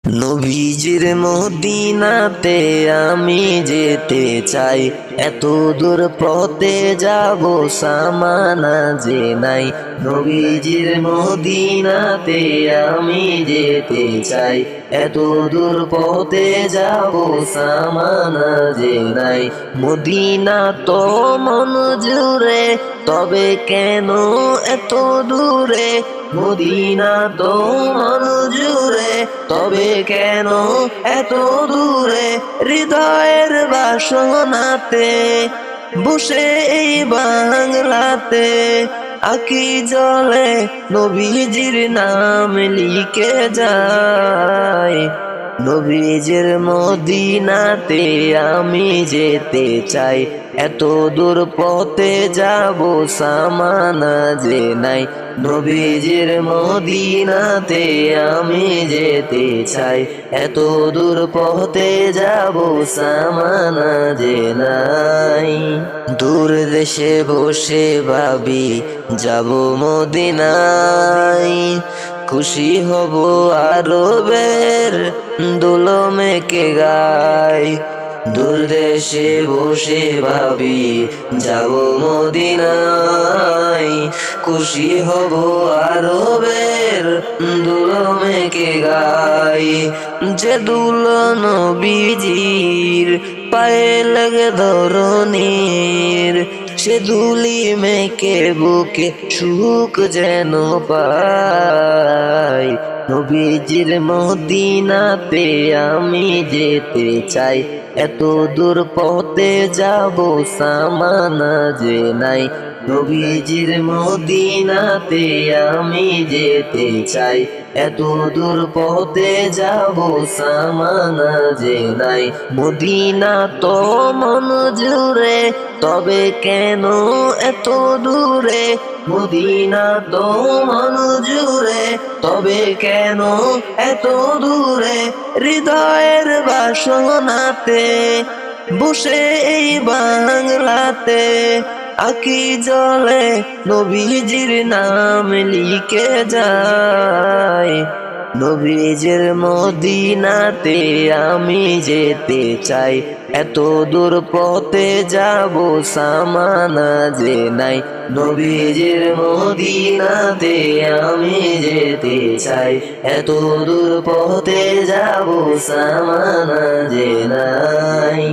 নবীজির মদিনাতে আমি যেতে চাই, এত দূর পথে যাব সামানা যে নাই। নবীজির মদিনাতে আমি যেতে চাই, এত দূর পথে যাব সামানা যে নাই। মদিনা তো মন জুড়ে, তবে কেন এত দূরে? মদিনা তো মন জুড়ে, তবে কেন এত দূরে? হৃদয়ের বাসনাতে বসে এই বাংলাতে আকি জলে নবীজির নাম লিখে যায়। নবীজির মদিনাতে আমি যেতে চাই, এত দূর পথে যাব সামানা যে নাই। নবীজির মদিনাতে আমি যেতে চাই, এত দূর পথে যাব সামানা যে নাই। দূর দেশে বসে ভাবি যাব মদিনায়, খুশি হব আরবের দুলমেকে গায়। দূর দেশে বসে ভাবি যাব মদিনায়, খুশি হব আরবের দুলমেকে গায়। যে দুলন নবীজির পায়ে লাগে ধরনীর, সে দুলি মেকে বুকে সুখ যেন পাই। নবীজির মদিনাতে আমি যেতে চাই, এত দূর পথে যাব সামানা যে নাই। নবীজির মদিনাতে আমি যেতে চাই, এত দূর পথে যাব সামানা যে নাই। মদিনা তো মন জুড়ে, তবে কেন এত দূরে? মদিনা তো মন জুড়ে, তবে কেন এত দূরে? হৃদয়ের বাসনাতে বসে এই বাংলাতে আকি জলে নবীজির নাম লিখে যায়। নবীজির মদিনাতে আমি যেতে চাই, এত দূর পথে যাব সামানা যে নাই। নবীজির মদিনাতে আমি যেতে চাই, এত দূর পথে যাব সামানা যে নাই।